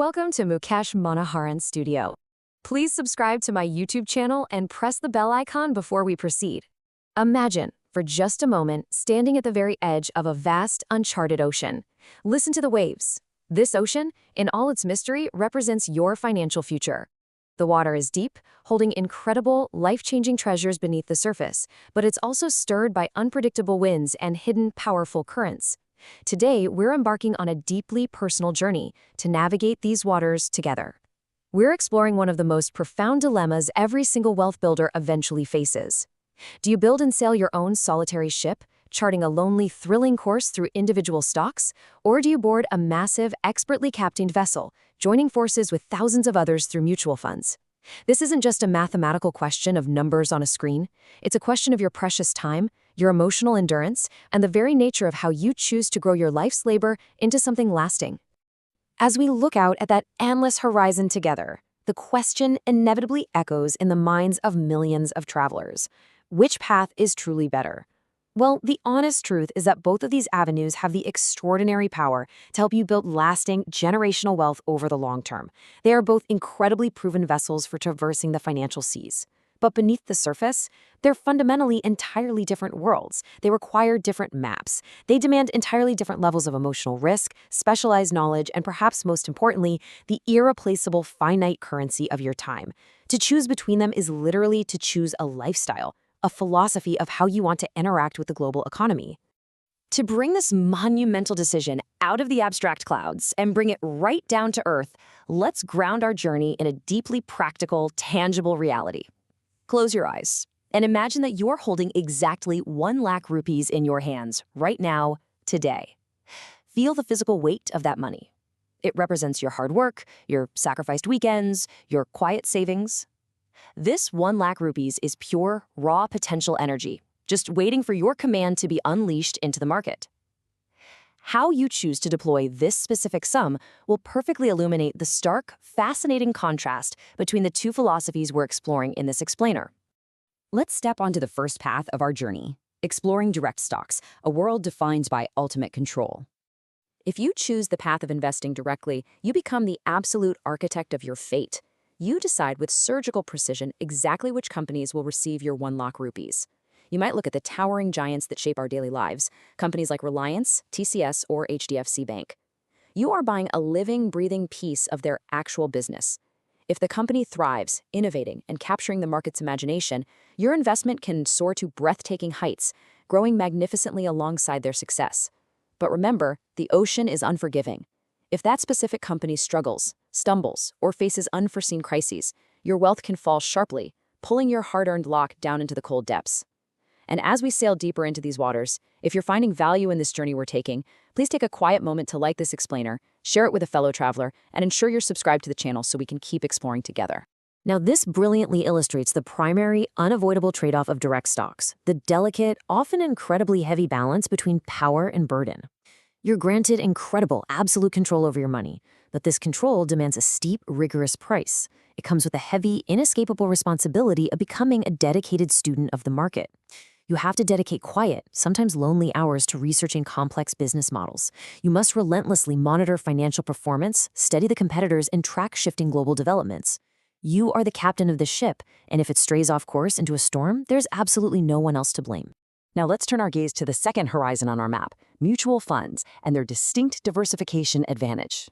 Welcome to Mukesh Manoharan Studio. Please subscribe to my YouTube channel and press the bell icon before we proceed. Imagine, for just a moment, standing at the very edge of a vast, uncharted ocean. Listen to the waves. This ocean, in all its mystery, represents your financial future. The water is deep, holding incredible, life-changing treasures beneath the surface, but it's also stirred by unpredictable winds and hidden, powerful currents. Today, we're embarking on a deeply personal journey to navigate these waters together. We're exploring one of the most profound dilemmas every single wealth builder eventually faces. Do you build and sail your own solitary ship, charting a lonely, thrilling course through individual stocks, or do you board a massive, expertly captained vessel, joining forces with thousands of others through mutual funds? This isn't just a mathematical question of numbers on a screen. It's a question of your precious time, your emotional endurance, and the very nature of how you choose to grow your life's labor into something lasting. As we look out at that endless horizon together, the question inevitably echoes in the minds of millions of travelers. Which path is truly better? Well, the honest truth is that both of these avenues have the extraordinary power to help you build lasting, generational wealth over the long term. They are both incredibly proven vessels for traversing the financial seas. But beneath the surface, they're fundamentally entirely different worlds. They require different maps. They demand entirely different levels of emotional risk, specialized knowledge, and perhaps most importantly, the irreplaceable finite currency of your time. To choose between them is literally to choose a lifestyle, a philosophy of how you want to interact with the global economy. To bring this monumental decision out of the abstract clouds and bring it right down to earth, let's ground our journey in a deeply practical, tangible reality. Close your eyes and imagine that you're holding exactly 1 lakh rupees in your hands right now, today. Feel the physical weight of that money. It represents your hard work, your sacrificed weekends, your quiet savings. This 1 lakh rupees is pure, raw potential energy, just waiting for your command to be unleashed into the market. How you choose to deploy this specific sum will perfectly illuminate the stark, fascinating contrast between the two philosophies we're exploring in this explainer. Let's step onto the first path of our journey, exploring direct stocks, a world defined by ultimate control. If you choose the path of investing directly, you become the absolute architect of your fate. You decide with surgical precision exactly which companies will receive your 1 lakh rupees. You might look at the towering giants that shape our daily lives, companies like Reliance, TCS, or HDFC Bank. You are buying a living, breathing piece of their actual business. If the company thrives, innovating, and capturing the market's imagination, your investment can soar to breathtaking heights, growing magnificently alongside their success. But remember, the ocean is unforgiving. If that specific company struggles, stumbles, or faces unforeseen crises, your wealth can fall sharply, pulling your hard-earned lot down into the cold depths. And as we sail deeper into these waters, if you're finding value in this journey we're taking, please take a quiet moment to like this explainer, share it with a fellow traveler, and ensure you're subscribed to the channel so we can keep exploring together. Now, this brilliantly illustrates the primary, unavoidable trade-off of direct stocks, the delicate, often incredibly heavy balance between power and burden. You're granted incredible, absolute control over your money, but this control demands a steep, rigorous price. It comes with a heavy, inescapable responsibility of becoming a dedicated student of the market. You have to dedicate quiet, sometimes lonely hours to researching complex business models. You must relentlessly monitor financial performance, study the competitors, and track shifting global developments. You are the captain of the ship, and if it strays off course into a storm, there's absolutely no one else to blame. Now let's turn our gaze to the second horizon on our map, mutual funds and their distinct diversification advantage.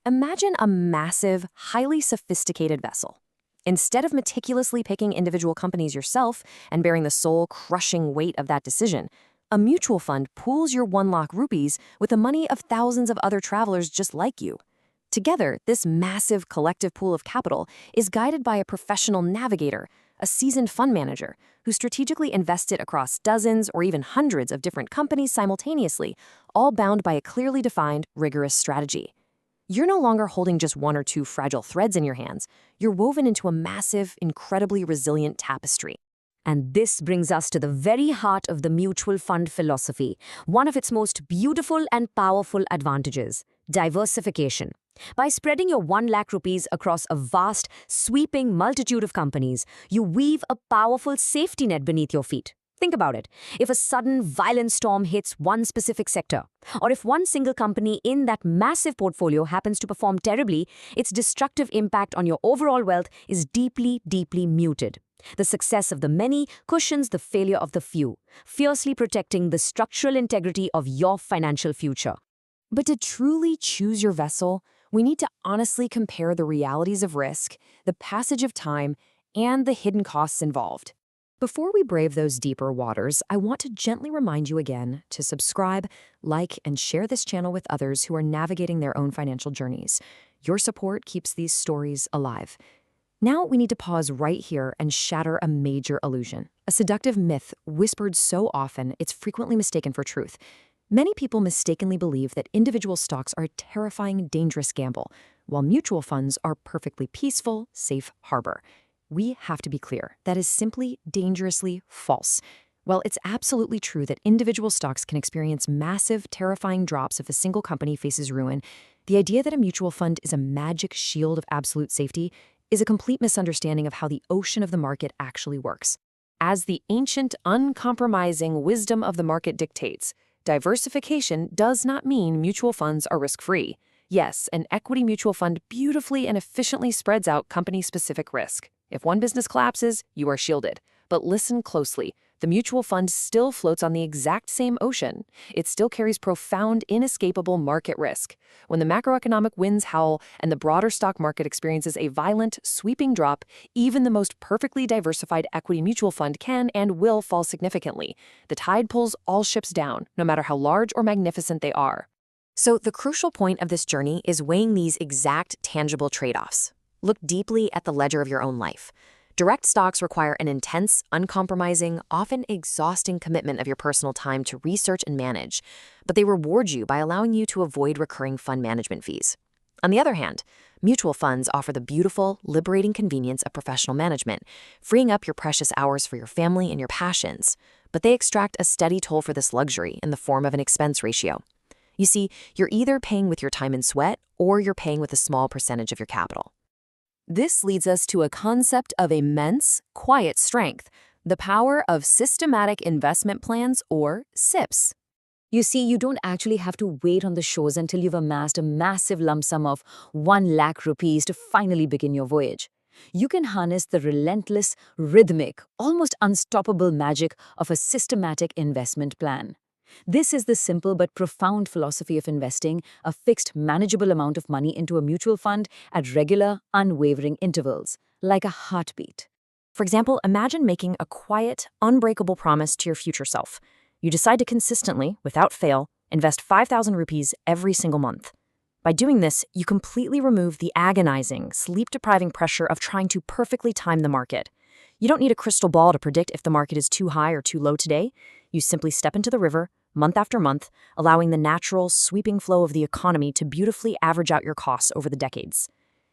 Imagine a massive, highly sophisticated vessel. Instead of meticulously picking individual companies yourself and bearing the soul-crushing weight of that decision, a mutual fund pools your 1 lakh rupees with the money of thousands of other travelers just like you. Together, this massive collective pool of capital is guided by a professional navigator, a seasoned fund manager, who strategically invested across dozens or even hundreds of different companies simultaneously, all bound by a clearly defined, rigorous strategy. You're no longer holding just 1 or 2 fragile threads in your hands. You're woven into a massive, incredibly resilient tapestry. And this brings us to the very heart of the mutual fund philosophy, one of its most beautiful and powerful advantages: diversification. By spreading your 1 lakh rupees across a vast, sweeping multitude of companies, you weave a powerful safety net beneath your feet. Think about it. If a sudden violent storm hits one specific sector, or if one single company in that massive portfolio happens to perform terribly, its destructive impact on your overall wealth is deeply, deeply muted. The success of the many cushions the failure of the few, fiercely protecting the structural integrity of your financial future. But to truly choose your vessel, we need to honestly compare the realities of risk, the passage of time, and the hidden costs involved. Before we brave those deeper waters, I want to gently remind you again to subscribe, like, and share this channel with others who are navigating their own financial journeys. Your support keeps these stories alive. Now we need to pause right here and shatter a major illusion, a seductive myth whispered so often it's frequently mistaken for truth. Many people mistakenly believe that individual stocks are a terrifying, dangerous gamble, while mutual funds are perfectly peaceful, safe harbor. We have to be clear, that is simply dangerously false. While it's absolutely true that individual stocks can experience massive, terrifying drops if a single company faces ruin, the idea that a mutual fund is a magic shield of absolute safety is a complete misunderstanding of how the ocean of the market actually works. As the ancient, uncompromising wisdom of the market dictates, diversification does not mean mutual funds are risk-free. Yes, an equity mutual fund beautifully and efficiently spreads out company-specific risk. If one business collapses, you are shielded. But listen closely. The mutual fund still floats on the exact same ocean. It still carries profound, inescapable market risk. When the macroeconomic winds howl and the broader stock market experiences a violent, sweeping drop, even the most perfectly diversified equity mutual fund can and will fall significantly. The tide pulls all ships down, no matter how large or magnificent they are. So the crucial point of this journey is weighing these exact, tangible trade-offs. Look deeply at the ledger of your own life. Direct stocks require an intense, uncompromising, often exhausting commitment of your personal time to research and manage, but they reward you by allowing you to avoid recurring fund management fees. On the other hand, mutual funds offer the beautiful, liberating convenience of professional management, freeing up your precious hours for your family and your passions, but they extract a steady toll for this luxury in the form of an expense ratio. You see, you're either paying with your time and sweat, or you're paying with a small percentage of your capital. This leads us to a concept of immense, quiet strength, the power of systematic investment plans, or SIPs. You see, you don't actually have to wait on the shores until you've amassed a massive lump sum of 1 lakh rupees to finally begin your voyage. You can harness the relentless, rhythmic, almost unstoppable magic of a systematic investment plan. This is the simple but profound philosophy of investing a fixed, manageable amount of money into a mutual fund at regular, unwavering intervals, like a heartbeat. For example, imagine making a quiet, unbreakable promise to your future self. You decide to consistently, without fail, invest 5,000 rupees every single month. By doing this, you completely remove the agonizing, sleep-depriving pressure of trying to perfectly time the market. You don't need a crystal ball to predict if the market is too high or too low today. You simply step into the river, month after month, allowing the natural, sweeping flow of the economy to beautifully average out your costs over the decades.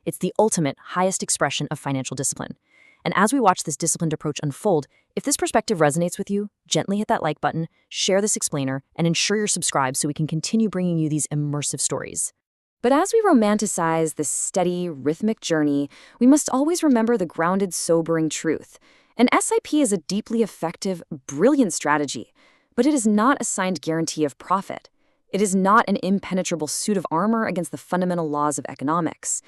It's the ultimate, highest expression of financial discipline. And as we watch this disciplined approach unfold, if this perspective resonates with you, gently hit that like button, share this explainer, and ensure you're subscribed so we can continue bringing you these immersive stories. But as we romanticize this steady, rhythmic journey, we must always remember the grounded, sobering truth. An SIP is a deeply effective, brilliant strategy, but it is not a signed guarantee of profit. It is not an impenetrable suit of armor against the fundamental laws of economics.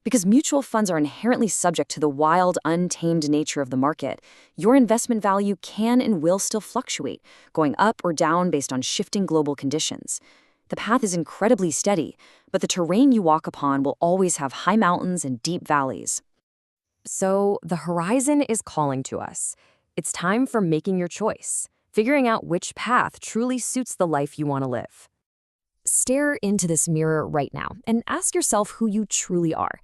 Because mutual funds are inherently subject to the wild, untamed nature of the market, your investment value can and will still fluctuate, going up or down based on shifting global conditions. The path is incredibly steady, but the terrain you walk upon will always have high mountains and deep valleys. So the horizon is calling to us. It's time for making your choice, figuring out which path truly suits the life you want to live. Stare into this mirror right now and ask yourself who you truly are.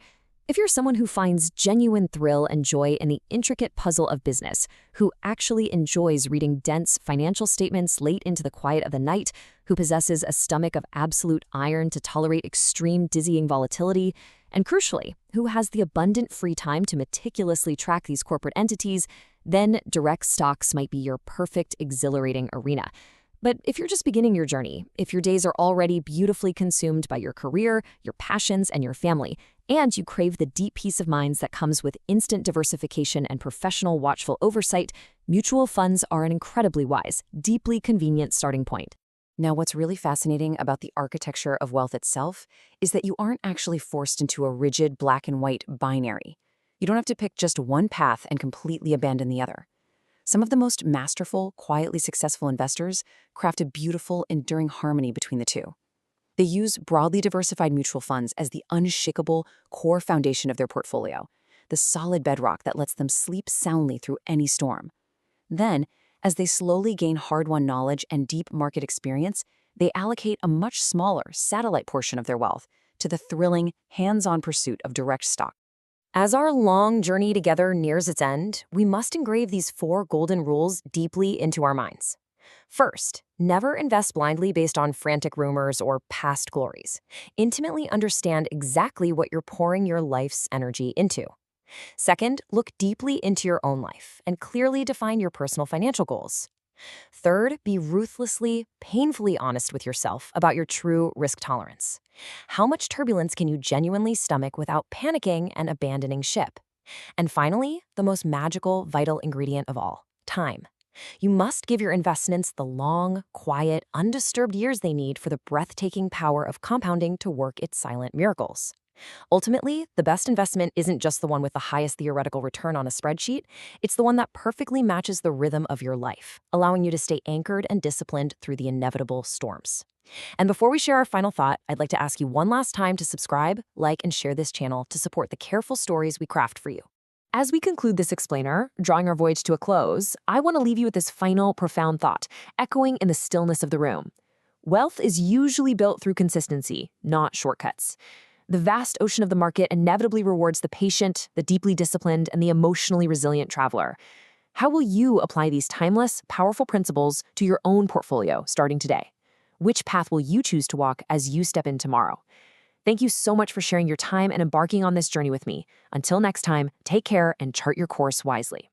If you're someone who finds genuine thrill and joy in the intricate puzzle of business, who actually enjoys reading dense financial statements late into the quiet of the night, who possesses a stomach of absolute iron to tolerate extreme dizzying volatility, and crucially, who has the abundant free time to meticulously track these corporate entities, then direct stocks might be your perfect, exhilarating arena. But if you're just beginning your journey, if your days are already beautifully consumed by your career, your passions, and your family, and you crave the deep peace of minds that comes with instant diversification and professional watchful oversight, mutual funds are an incredibly wise, deeply convenient starting point. Now, what's really fascinating about the architecture of wealth itself is that you aren't actually forced into a rigid black and white binary. You don't have to pick just one path and completely abandon the other. Some of the most masterful, quietly successful investors craft a beautiful, enduring harmony between the two. They use broadly diversified mutual funds as the unshakable core foundation of their portfolio, the solid bedrock that lets them sleep soundly through any storm. Then, as they slowly gain hard-won knowledge and deep market experience, they allocate a much smaller, satellite portion of their wealth to the thrilling, hands-on pursuit of direct stock. As our long journey together nears its end, we must engrave these 4 golden rules deeply into our minds. First, never invest blindly based on frantic rumors or past glories. Intimately understand exactly what you're pouring your life's energy into. Second, look deeply into your own life and clearly define your personal financial goals. Third, be ruthlessly, painfully honest with yourself about your true risk tolerance. How much turbulence can you genuinely stomach without panicking and abandoning ship? And finally, the most magical, vital ingredient of all, time. You must give your investments the long, quiet, undisturbed years they need for the breathtaking power of compounding to work its silent miracles. Ultimately, the best investment isn't just the one with the highest theoretical return on a spreadsheet, it's the one that perfectly matches the rhythm of your life, allowing you to stay anchored and disciplined through the inevitable storms. And before we share our final thought, I'd like to ask you one last time to subscribe, like, and share this channel to support the careful stories we craft for you. As we conclude this explainer, drawing our voyage to a close, I want to leave you with this final, profound thought, echoing in the stillness of the room. Wealth is usually built through consistency, not shortcuts. The vast ocean of the market inevitably rewards the patient, the deeply disciplined, and the emotionally resilient traveler. How will you apply these timeless, powerful principles to your own portfolio starting today? Which path will you choose to walk as you step in tomorrow? Thank you so much for sharing your time and embarking on this journey with me. Until next time, take care and chart your course wisely.